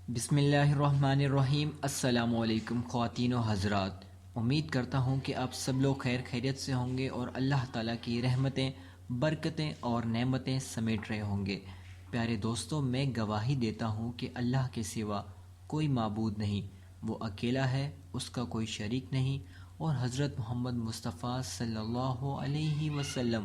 بسم اللہ الرحمن الرحیم۔ السلام علیکم خواتین و حضرات، امید کرتا ہوں کہ آپ سب لوگ خیر خیریت سے ہوں گے اور اللہ تعالیٰ کی رحمتیں، برکتیں اور نعمتیں سمیٹ رہے ہوں گے۔ پیارے دوستوں، میں گواہی دیتا ہوں کہ اللہ کے سوا کوئی معبود نہیں، وہ اکیلا ہے، اس کا کوئی شریک نہیں، اور حضرت محمد مصطفیٰ صلی اللہ علیہ وسلم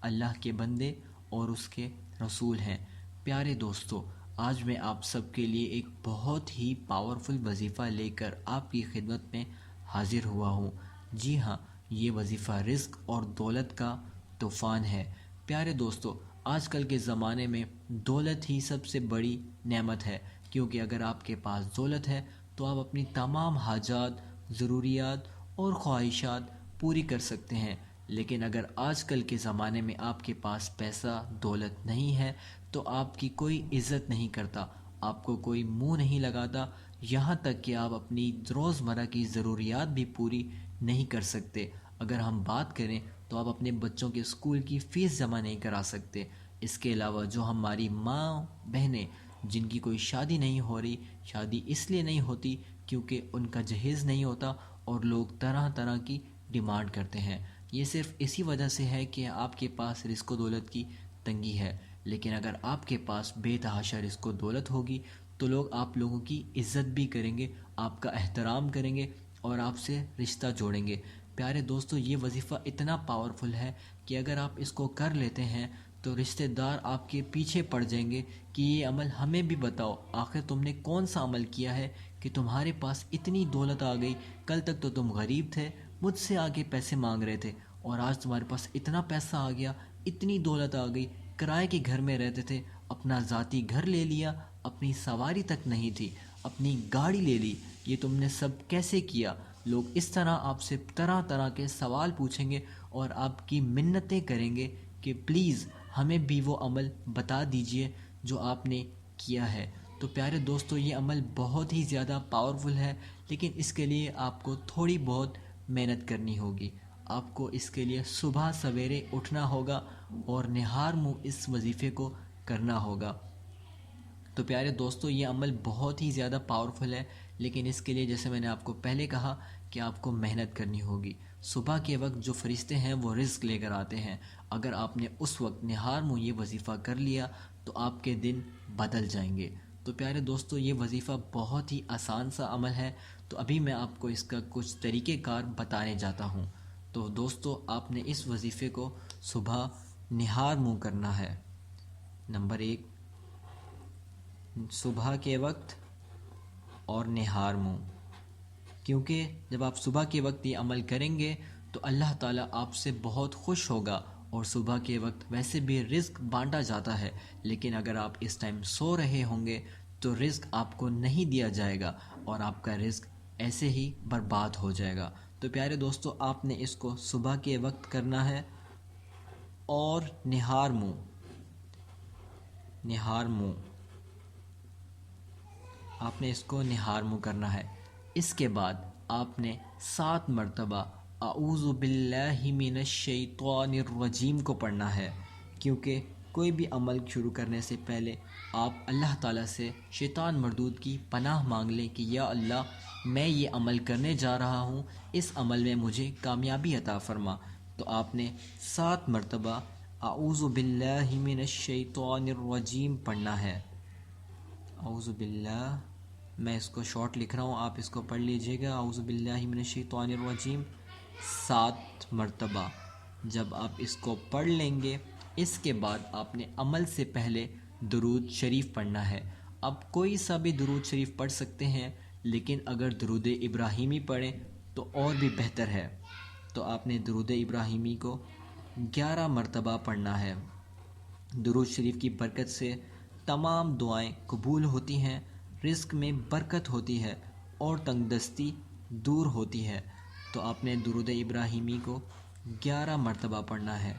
اللہ کے بندے اور اس کے رسول ہیں۔ پیارے دوستو، آج میں آپ سب کے لیے ایک بہت ہی پاورفل وظیفہ لے کر آپ کی خدمت میں حاضر ہوا ہوں۔ جی ہاں، یہ وظیفہ رزق اور دولت کا طوفان ہے۔ پیارے دوستو، آج کل کے زمانے میں دولت ہی سب سے بڑی نعمت ہے، کیونکہ اگر آپ کے پاس دولت ہے تو آپ اپنی تمام حاجات، ضروریات اور خواہشات پوری کر سکتے ہیں۔ لیکن اگر آج کل کے زمانے میں آپ کے پاس پیسہ، دولت نہیں ہے تو آپ کی کوئی عزت نہیں کرتا، آپ کو کوئی منہ نہیں لگاتا، یہاں تک کہ آپ اپنی روزمرہ کی ضروریات بھی پوری نہیں کر سکتے۔ اگر ہم بات کریں تو آپ اپنے بچوں کے اسکول کی فیس جمع نہیں کرا سکتے۔ اس کے علاوہ جو ہماری ماں بہنیں جن کی کوئی شادی نہیں ہو رہی، شادی اس لیے نہیں ہوتی کیونکہ ان کا جہیز نہیں ہوتا اور لوگ طرح طرح کی ڈیمانڈ کرتے ہیں۔ یہ صرف اسی وجہ سے ہے کہ آپ کے پاس رزق و دولت کی تنگی ہے۔ لیکن اگر آپ کے پاس بے تحاشا رزق و دولت ہوگی تو لوگ آپ لوگوں کی عزت بھی کریں گے، آپ کا احترام کریں گے اور آپ سے رشتہ جوڑیں گے۔ پیارے دوستو، یہ وظیفہ اتنا پاورفل ہے کہ اگر آپ اس کو کر لیتے ہیں تو رشتہ دار آپ کے پیچھے پڑ جائیں گے کہ یہ عمل ہمیں بھی بتاؤ، آخر تم نے کون سا عمل کیا ہے کہ تمہارے پاس اتنی دولت آ گئی؟ کل تک تو تم غریب تھے، مجھ سے آگے پیسے مانگ رہے تھے، اور آج تمہارے پاس اتنا پیسہ آ گیا، اتنی دولت آ گئی، کرائے کے گھر میں رہتے تھے، اپنا ذاتی گھر لے لیا، اپنی سواری تک نہیں تھی، اپنی گاڑی لے لی، یہ تم نے سب کیسے کیا؟ لوگ اس طرح آپ سے طرح طرح کے سوال پوچھیں گے اور آپ کی منتیں کریں گے کہ پلیز ہمیں بھی وہ عمل بتا دیجئے جو آپ نے کیا ہے۔ تو پیارے دوستو، یہ عمل بہت ہی زیادہ پاورفل ہے، لیکن اس کے لیے آپ کو تھوڑی بہت محنت کرنی ہوگی۔ آپ کو اس کے لیے صبح سویرے اٹھنا ہوگا اور نہار منہ اس وظیفے کو کرنا ہوگا۔ تو پیارے دوستو، یہ عمل بہت ہی زیادہ پاورفل ہے، لیکن اس کے لیے جیسے میں نے آپ کو پہلے کہا کہ آپ کو محنت کرنی ہوگی۔ صبح کے وقت جو فرشتے ہیں وہ رزق لے کر آتے ہیں، اگر آپ نے اس وقت نہار منہ یہ وظیفہ کر لیا تو آپ کے دن بدل جائیں گے۔ تو پیارے دوستو، یہ وظیفہ بہت ہی آسان سا عمل ہے، تو ابھی میں آپ کو اس کا کچھ طریقہ کار بتانے جاتا ہوں۔ تو دوستو، آپ نے اس وظیفے کو صبح نہار منہ کرنا ہے۔ نمبر 1، صبح کے وقت اور نہار منہ، کیونکہ جب آپ صبح کے وقت یہ عمل کریں گے تو اللہ تعالیٰ آپ سے بہت خوش ہوگا، اور صبح کے وقت ویسے بھی رزق بانٹا جاتا ہے، لیکن اگر آپ اس ٹائم سو رہے ہوں گے تو رزق آپ کو نہیں دیا جائے گا اور آپ کا رزق ایسے ہی برباد ہو جائے گا۔ تو پیارے دوستو، آپ نے اس کو صبح کے وقت کرنا ہے اور نہار منہ، نہار منہ آپ نے اس کو نہار منہ کرنا ہے۔ اس کے بعد آپ نے 7 مرتبہ اعوذ باللہ من الشیطان الرجیم کو پڑھنا ہے، کیونکہ کوئی بھی عمل شروع کرنے سے پہلے آپ اللہ تعالیٰ سے شیطان مردود کی پناہ مانگ لیں کہ یا اللہ، میں یہ عمل کرنے جا رہا ہوں، اس عمل میں مجھے کامیابی عطا فرما۔ تو آپ نے 7 مرتبہ اعوذ باللہ من الشیطان الرجیم پڑھنا ہے۔ اعوذ باللہ، میں اس کو شارٹ لکھ رہا ہوں، آپ اس کو پڑھ لیجئے گا۔ اعوذ باللہ من الشیطان الرجیم 7 مرتبہ۔ جب آپ اس کو پڑھ لیں گے، اس کے بعد آپ نے عمل سے پہلے درود شریف پڑھنا ہے۔ اب کوئی سا بھی درود شریف پڑھ سکتے ہیں، لیکن اگر درود ابراہیمی پڑھیں تو اور بھی بہتر ہے۔ تو آپ نے درود ابراہیمی کو 11 مرتبہ پڑھنا ہے۔ درود شریف کی برکت سے تمام دعائیں قبول ہوتی ہیں، رزق میں برکت ہوتی ہے اور تنگ دستی دور ہوتی ہے۔ تو آپ نے درود ابراہیمی کو 11 مرتبہ پڑھنا ہے۔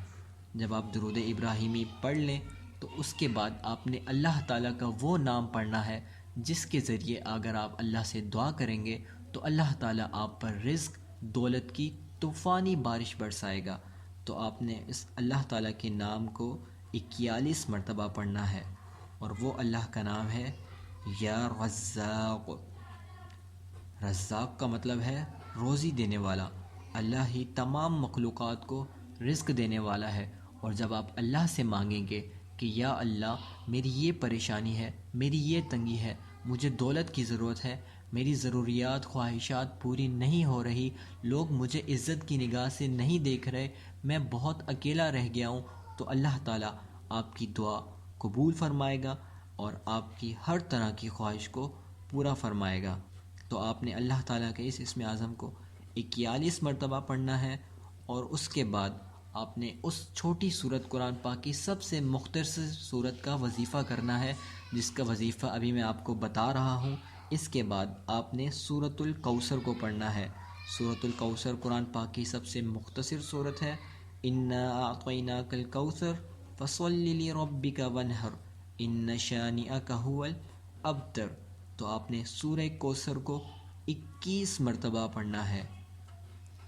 جب آپ درود ابراہیمی پڑھ لیں تو اس کے بعد آپ نے اللہ تعالیٰ کا وہ نام پڑھنا ہے جس کے ذریعے اگر آپ اللہ سے دعا کریں گے تو اللہ تعالیٰ آپ پر رزق، دولت کی طوفانی بارش برسائے گا۔ تو آپ نے اس اللہ تعالیٰ کے نام کو 41 مرتبہ پڑھنا ہے، اور وہ اللہ کا نام ہے یا رزاق۔ رزاق کا مطلب ہے روزی دینے والا۔ اللہ ہی تمام مخلوقات کو رزق دینے والا ہے، اور جب آپ اللہ سے مانگیں گے کہ یا اللہ میری یہ پریشانی ہے، میری یہ تنگی ہے، مجھے دولت کی ضرورت ہے، میری ضروریات خواہشات پوری نہیں ہو رہی، لوگ مجھے عزت کی نگاہ سے نہیں دیکھ رہے، میں بہت اکیلا رہ گیا ہوں، تو اللہ تعالیٰ آپ کی دعا قبول فرمائے گا اور آپ کی ہر طرح کی خواہش کو پورا فرمائے گا۔ تو آپ نے اللہ تعالیٰ کے اس اسم اعظم کو 41 مرتبہ پڑھنا ہے، اور اس کے بعد آپ نے اس چھوٹی سورت قرآن پاک کی سب سے مختصر سورت کا وظیفہ کرنا ہے، جس کا وظیفہ ابھی میں آپ کو بتا رہا ہوں۔ اس کے بعد آپ نے سورۃ الکوثر کو پڑھنا ہے۔ سورۃ الکوثر قرآن پاک کی سب سے مختصر سورت ہے۔ انا اعطیناک الکوثر فصل لربک وانحر ان شانئک هو الابتر۔ تو آپ نے سورہ کوثر کو 21 مرتبہ پڑھنا ہے۔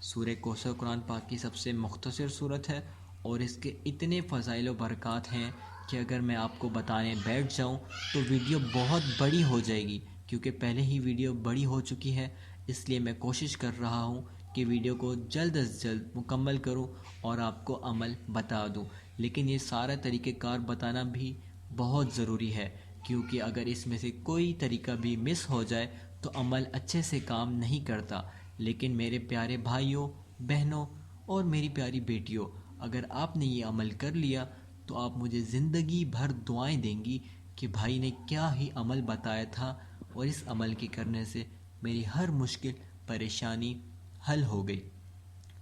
سورہ کوثر قرآن پاک کی سب سے مختصر صورت ہے، اور اس کے اتنے فضائل و برکات ہیں کہ اگر میں آپ کو بتانے بیٹھ جاؤں تو ویڈیو بہت بڑی ہو جائے گی، کیونکہ پہلے ہی ویڈیو بڑی ہو چکی ہے۔ اس لیے میں کوشش کر رہا ہوں کہ ویڈیو کو جلد از جلد مکمل کروں اور آپ کو عمل بتا دوں، لیکن یہ سارا طریقہ کار بتانا بھی بہت ضروری ہے، کیونکہ اگر اس میں سے کوئی طریقہ بھی مس ہو جائے تو عمل اچھے سے کام نہیں کرتا۔ لیکن میرے پیارے بھائیوں، بہنوں اور میری پیاری بیٹیوں، اگر آپ نے یہ عمل کر لیا تو آپ مجھے زندگی بھر دعائیں دیں گی کہ بھائی نے کیا ہی عمل بتایا تھا، اور اس عمل کے کرنے سے میری ہر مشکل پریشانی حل ہو گئی۔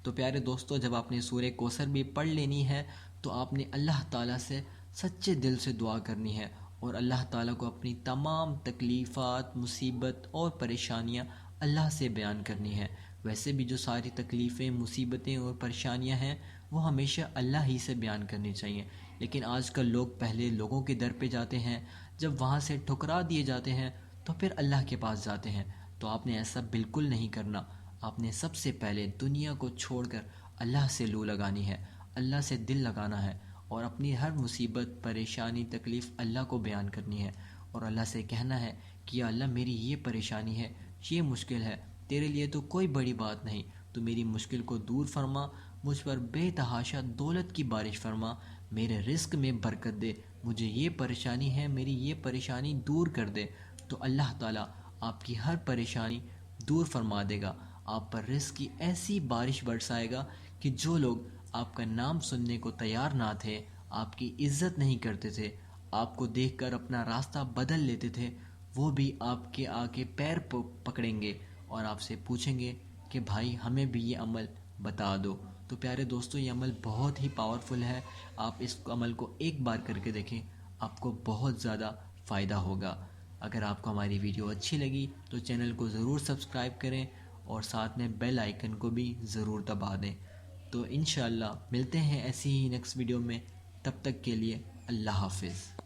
تو پیارے دوستو، جب آپ نے سورہ کوثر بھی پڑھ لینی ہے تو آپ نے اللہ تعالیٰ سے سچے دل سے دعا کرنی ہے، اور اللہ تعالیٰ کو اپنی تمام تکلیفات، مصیبت اور پریشانیاں اللہ سے بیان کرنی ہے۔ ویسے بھی جو ساری تکلیفیں، مصیبتیں اور پریشانیاں ہیں وہ ہمیشہ اللہ ہی سے بیان کرنی چاہیے، لیکن آج کل لوگ پہلے لوگوں کے در پہ جاتے ہیں، جب وہاں سے ٹھکرا دیے جاتے ہیں تو پھر اللہ کے پاس جاتے ہیں۔ تو آپ نے ایسا بالکل نہیں کرنا۔ آپ نے سب سے پہلے دنیا کو چھوڑ کر اللہ سے لو لگانی ہے، اللہ سے دل لگانا ہے، اور اپنی ہر مصیبت، پریشانی، تکلیف اللہ کو بیان کرنی ہے، اور اللہ سے کہنا ہے کہ یا اللہ میری یہ پریشانی ہے، یہ مشکل ہے، تیرے لیے تو کوئی بڑی بات نہیں، تو میری مشکل کو دور فرما، مجھ پر بے تحاشا دولت کی بارش فرما، میرے رزق میں برکت دے، مجھے یہ پریشانی ہے، میری یہ پریشانی دور کر دے۔ تو اللہ تعالیٰ آپ کی ہر پریشانی دور فرما دے گا، آپ پر رزق کی ایسی بارش برسائے گا کہ جو لوگ آپ کا نام سننے کو تیار نہ تھے، آپ کی عزت نہیں کرتے تھے، آپ کو دیکھ کر اپنا راستہ بدل لیتے تھے، وہ بھی آپ کے آگے پیر پکڑیں گے اور آپ سے پوچھیں گے کہ بھائی ہمیں بھی یہ عمل بتا دو۔ تو پیارے دوستو، یہ عمل بہت ہی پاورفل ہے، آپ اس عمل کو ایک بار کر کے دیکھیں، آپ کو بہت زیادہ فائدہ ہوگا۔ اگر آپ کو ہماری ویڈیو اچھی لگی تو چینل کو ضرور سبسکرائب کریں، اور ساتھ میں بیل آئیکن کو بھی ضرور دبا دیں۔ تو انشاءاللہ ملتے ہیں ایسی ہی نیکسٹ ویڈیو میں، تب تک کے لیے اللہ حافظ۔